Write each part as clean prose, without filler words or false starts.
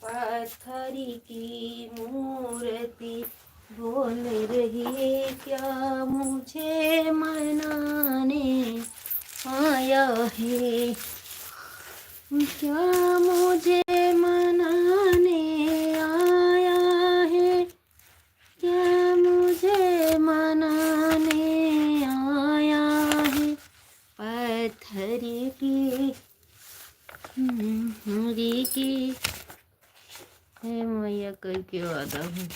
पत्थर की मूर्ति बोल रही है क्या मुझे मनाने आया है, क्या मुझे मनाने आया है, क्या मुझे मनाने आया है। पत्थर की मूर्ति की हे मैया करके वादा हूँ।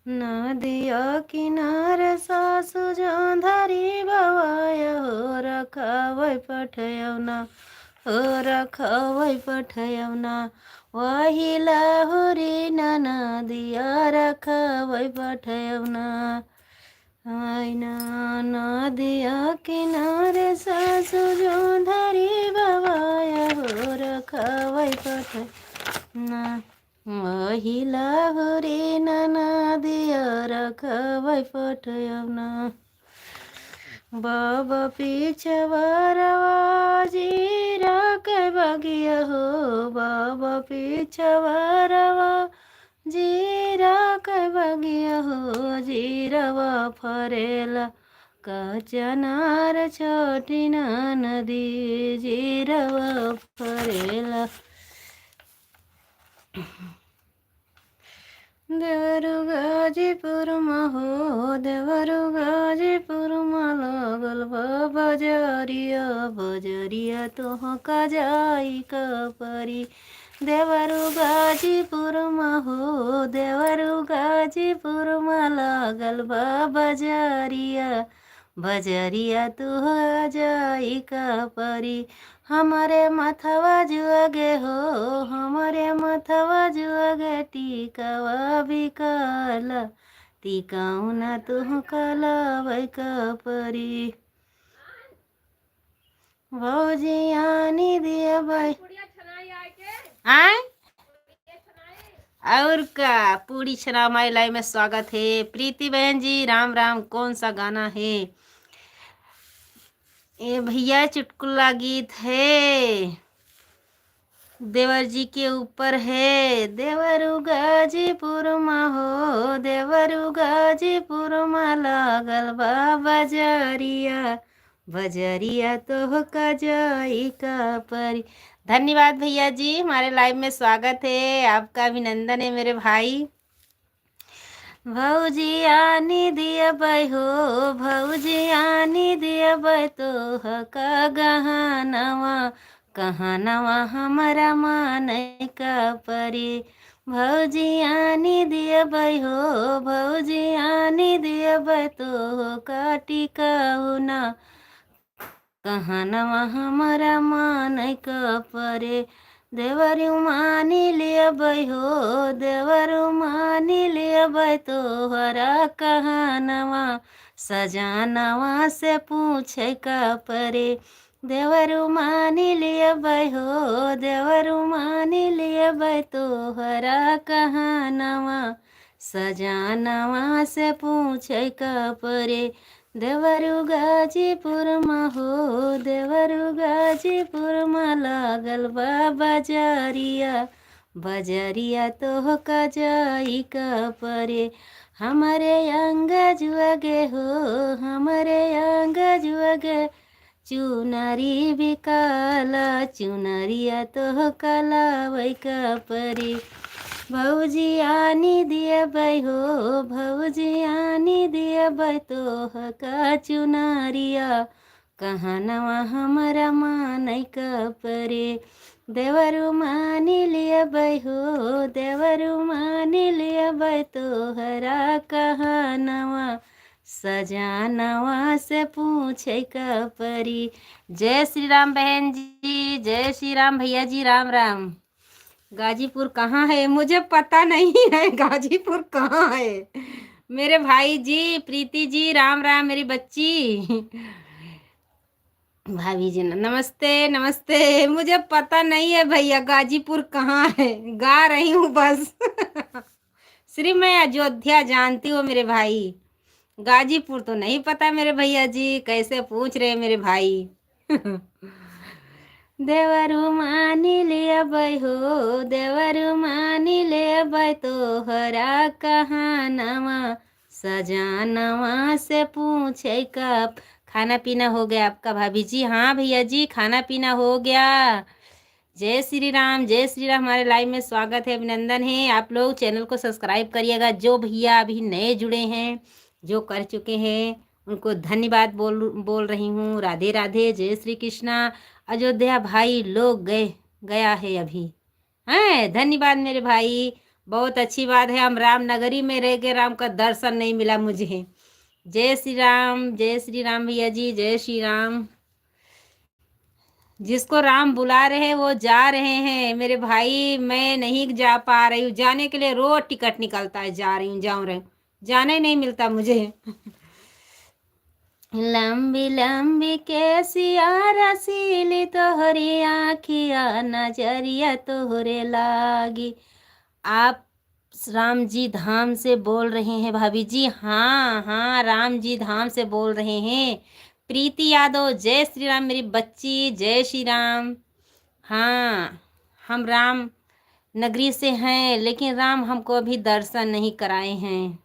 नदिया किनारे सासु जोंधरी बवाया हो रखावै पठयौना, हो रखावै पठयौना। वही लाहुरी नदिया रखावै पठयौना। आइना नदिया किनारे सासु जोंधरी बवाया हो रखावै पठयौना। वही लाहुरी नदिया रखावै पठयौना। बाबा पिछवारवा जीरा के बगिया हो, बाबा पिछवारवा जीरा के बगिया हो। जीरवा फरेला कचनार छोटी नदी, जीरवा फरेला। देवरु गाजीपुर हो, देवरु गाजीपुर लागल बा बजरिया, बजरिया तोहका जाई कपरी। देवरु गाजीपुर हो, देवरु गाजीपुर लागल बा बजरिया, बजरिया तुह जाई कपरी। हमारे मथवा जुआगे हो, हमारे मथवा जुआगे टीकावा बिकाला, टीकाउना तुह कलावै कपरी। भौजी आनी दिया भाई आए और का पूरी छना माई लाई में स्वागत है। प्रीति बहन जी राम राम। कौन सा गाना है ये भैया? चुटकुला गीत है, देवर जी के ऊपर है। देवरु गाजीपुर हो, देवरु गाजीपुर लागल बा बजरिया, बजरिया तोहका जाई कपरी। धन्यवाद भैया जी, हमारे लाइव में स्वागत है, आपका अभिनंदन है मेरे भाई। भौजी आनी दिया बाई हो, भौजी आनी दिया बाई तोहका गहनवा, कहनवा हमारा माने का परी। भौजी आनी दिया बाई हो, भौजी आनी दिया बाई तोहका टिकाउना, कहनवा हमारा माने का परे। देवरु मानी लिया बाई हो, देवरु मानी लिया बाई तोहरा कहनवा, सजानवा से पूछे का परे। देवरु मानी लिया बाई हो, देवरु मानी लिया बाई तोहरा कहनवा, सजानवा से पूछे का परे। देवरु गाजीपुर हो, देवरु गाजीपुर लागल बा बजरिया, बजरिया तोहका जाई कपरे। हमारे अंग जुआगे हो, हमारे अंग जुआगे चुनरी बिकाला, चुनरिया तोहका लावै कपरे। भौजी आनी दिया बाई हो, भौजी आनी दिया बाई तोहका चुनरिया, कहनवा हमारा मानै कपरे। देवरु मानी लिया बाई हो, देवरु मानी लिया बाई तोहरा कहनवा, सजानवा से पूछे कपरी। जय श्री राम बहन जी, जय श्री राम भैया जी, राम राम। गाजीपुर कहाँ है? मुझे पता नहीं है गाजीपुर कहाँ है। मेरे भाई जी, प्रीति जी, राम राम। मेरी बच्ची भाभी जी नमस्ते नमस्ते। मुझे पता नहीं है भैया गाजीपुर कहाँ है, गा रही हूँ बस सिर्फ मैं अयोध्या जानती हूँ मेरे भाई, गाजीपुर तो नहीं पता मेरे भैया जी, कैसे पूछ रहे मेरे भाई। देवरु मानी ले बै हो, देवरु मानी ले बै तोहरा कहानवा, सजानवा से पूछे कब। खाना पीना हो गया आपका भाभी जी? हाँ भैया जी, खाना पीना हो गया। जय श्री राम, जय श्री राम। हमारे लाइव में स्वागत है, अभिनंदन है। आप लोग चैनल को सब्सक्राइब करिएगा। जो भैया अभी नए जुड़े हैं, जो कर चुके हैं, उनको धन्यवाद बोल रही हूँ। राधे राधे, जय श्री कृष्णा। अयोध्या भाई लोग गया है अभी, हैं? धन्यवाद मेरे भाई, बहुत अच्छी बात है। हम रामनगरी में रह के राम का दर्शन नहीं मिला मुझे। जय श्री राम, जय श्री राम भैया जी, जय श्री राम। जिसको राम बुला रहे हैं वो जा रहे हैं मेरे भाई। मैं नहीं जा पा रही हूँ, जाने के लिए रोज टिकट निकलता है, जा रही हूँ, जाऊँ रही हूँ, जाना ही नहीं मिलता मुझे। लंबी लंबी कैसिया रसीली तोहरी आखिया, नजरिया तोहरे लागी। आप राम जी धाम से बोल रहे हैं भाभी जी? हाँ हाँ, राम जी धाम से बोल रहे हैं। प्रीति यादव, जय श्री राम मेरी बच्ची, जय श्री राम। हाँ, हम राम नगरी से हैं, लेकिन राम हमको अभी दर्शन नहीं कराए हैं।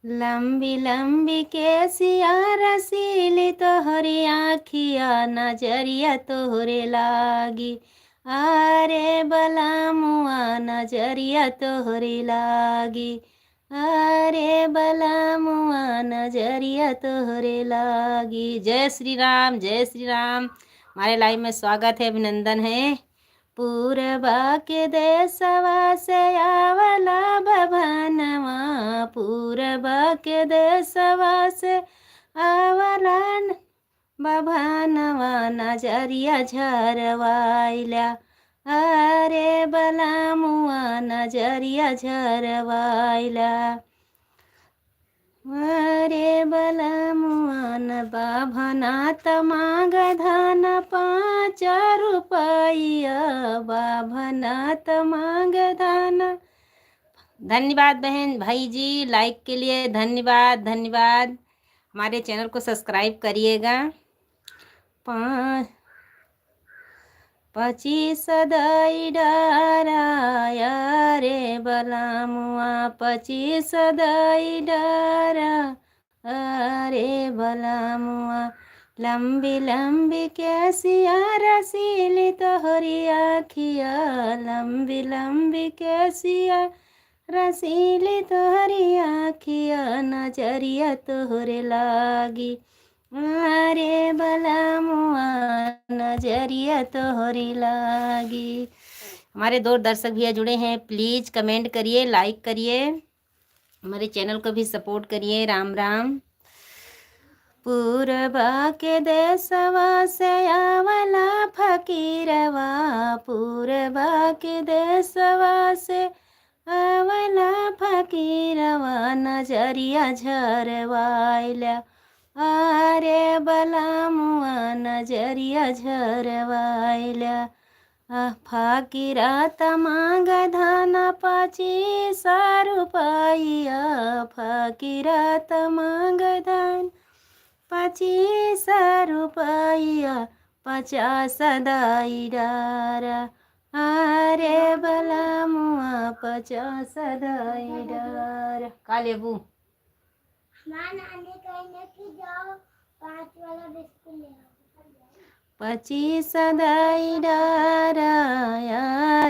लंबी लंबी कैसिया रसीली तोहरी आखिया, नजरिया तोहरे लागी। अरे बला मुआ, नजरिया तोहरे लागी। अरे बला मुआ, नजरिया तोहरे लागी। जय श्री राम, जय श्री राम। हमारे लाइव में स्वागत है, अभिनंदन है। पूरबा के देशवा से आवला भवनवा, पूरबा के देशवा से आवला भवनवा, नजरिया झरवाइला। अरे बला मुआ, नजरिया झरवाइला। अरे बला मुआन बाभना तमाग धन 5 रुपया, बाभना तमाग धन। धन्यवाद बहन भाई जी, लाइक के लिए धन्यवाद, धन्यवाद। हमारे चैनल को सब्सक्राइब करिएगा। 25 दई डराया रे बला मुआ, 25 दई डरा अरे बला मुआ। लंबी लंबी कैसिया रसीली तोहरी आखिया, लंबी लंबी कैसिया रसीली तोहरी आखिया, नजरिया तोहरे लागी। अरे बला मुआ, नजरिया तोहरी लागी। हमारे 2 दर्शक भैया जुड़े हैं, प्लीज़ कमेंट करिए, लाइक करिए, हमारे चैनल को भी सपोर्ट करिए। राम राम। पूरबा के देशवा से आवला फकीरवा, पूरबा के देशवा से आवला फकीरवा, नजरिया झरवाइला। अरे बला मुआ, नजरिया झरवाइला। फकीरा तमाग धन 25 रुपया, फकीरा तमाग धन 25 रुपया, 50 दई डारा। अरे बला मुआ, 50 दई डारा। का लेबू? नानी कहने की जाओ 5 वाला बिस्कुट ले आओ। 25 दई डारा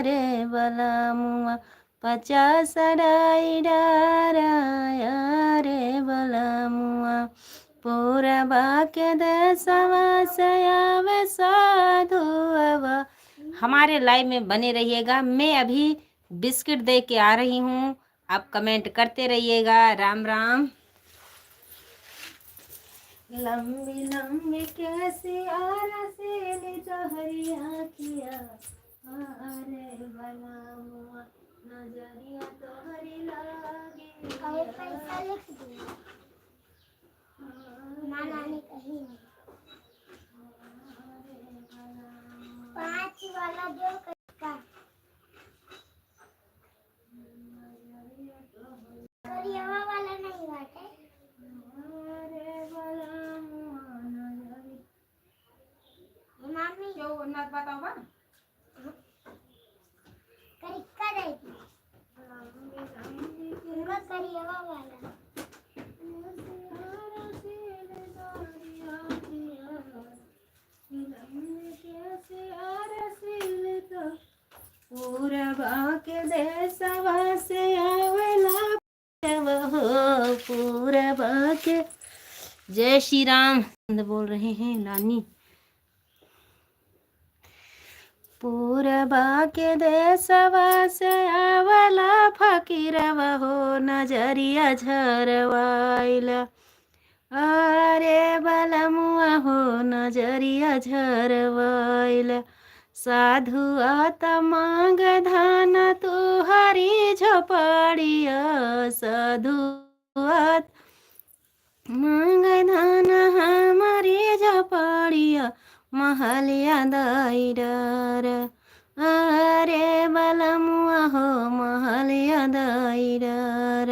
रे बला मुआ, 50 दई डारा रे बला मुआ। पूरबा के देशवा से आवे साधुआ। हमारे लाइव में बने रहिएगा। मैं अभी बिस्किट दे के आ रही हूँ, आप कमेंट करते रहिएगा। राम राम। लंबी लंबी कैसी रसीली तोहरी आखिया, अरे बला मुआ, नजरिया तोहरी लागी। और पैसा लिख दी नानी कहीं 5 वाला जो का करियवा वाला नहीं बाटे। अरे बलमुआ नजरी मम्मी क्यों नत बताओ बा करिक्का देगी उनका करियवा वाला पूरबा के देशवा से आवेला हो पूरबा के। जय श्री राम बोल रहे हैं लानी। पूरबा के देशवा से आवेला फकीरवा हो नजरिया झरवाइला। अरे बलमुआ हो नजरिया झरवाइला। साधु आत मांग धन तू हरी झोपड़िया। साधु आत मांग धन हमारी झोपड़िया महलिया दाइडर। अरे बलमुआ हो महलिया दाइडर।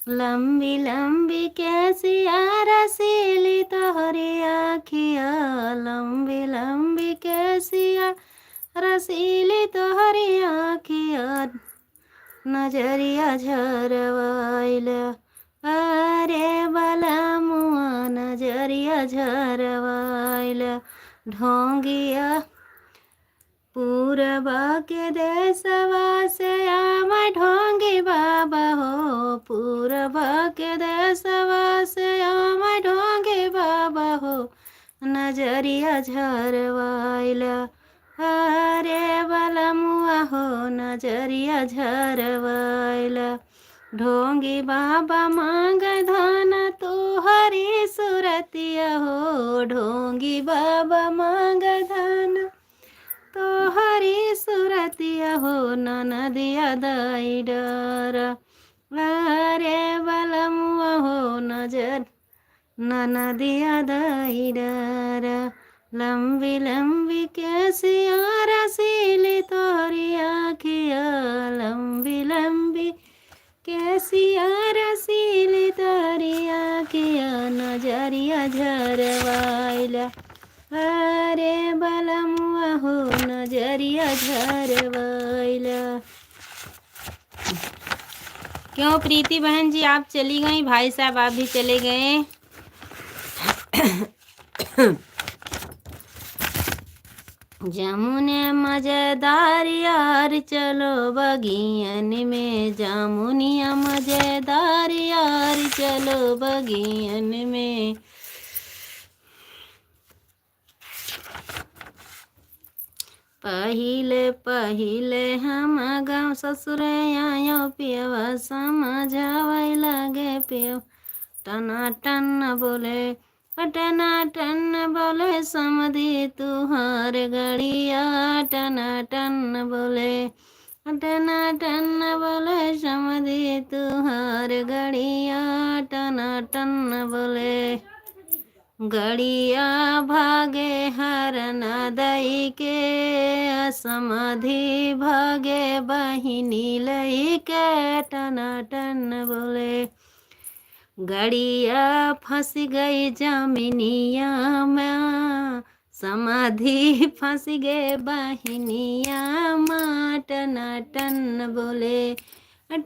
लंबी लंबी कैसिया रसीली तोहरी आखिया। लंबी लंबी कैसिया रसीली तोहरी आखिया नजरिया झरवाइला। अरे बलमुआ नजरिया झरवाइला। ढोंगिया पूरबा के देशवा से आम ढोंगी बाबा हो। पूरबा के देशवा से आम ढोंगी बाबा हो नजरिया झरवाइला। अरे बलमुआ हो नजरिया झरवाइला। ढोंगी बाबा मांग धन तू हरी सुरतिया हो। ढोंगी बाबा मांग धन तो हरी सुरतिया हो नदिया दाइडर। अरे बलमुआ हो नजर नदिया दाइडर। लंबी लंबी कैसिया रसीली तोहरी आखिया। लंबी लंबी कैसिया रसीली तोहरी आखिया नजरिया झरवाइला। अरे बलमुआ हो नजरिया झरवाइला। क्यों प्रीति बहन जी आप चली गई, भाई साहब आप भी चले गए। जामुने मजेदार यार चलो बगियन में। जामुनिया मजेदार यार चलो बगियन में। पहिले पहिले हम गाँव ससुर आयो पियवा समझावे लगे पियो। टना टन बोले टना टन बोले समधी तुहार गड़िया। टना टन बोले टना टन बोले समधी तुहार गड़िया। टना टन बोले गड़िया भागे हरना दई के। समाधि भागे बहिनी लई के। टना टन बोले गड़िया फंस गई जमीनिया में। समाधि फंस गए बहिनिया माँ। टना टन बोले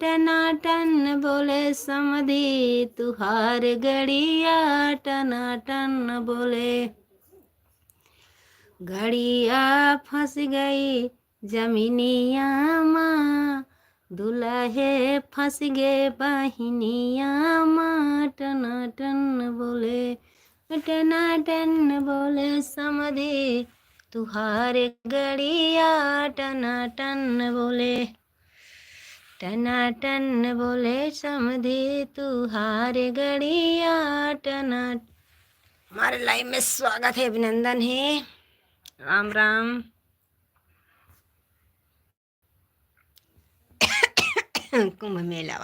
टना टन बोले समधी तुहार गड़िया। टना टन बोले गड़िया फंस गई जमीनिया माँ। दुल्हे फंस गए बहिनिया माँ। टना टन बोले टना टन बोले समधी तुहार गड़िया। टना टन बोले टना टन बोले समधी तुहार गड़िया। टना। हमारे लाइव में स्वागत है, अभिनंदन है। राम राम। कुंभ मेला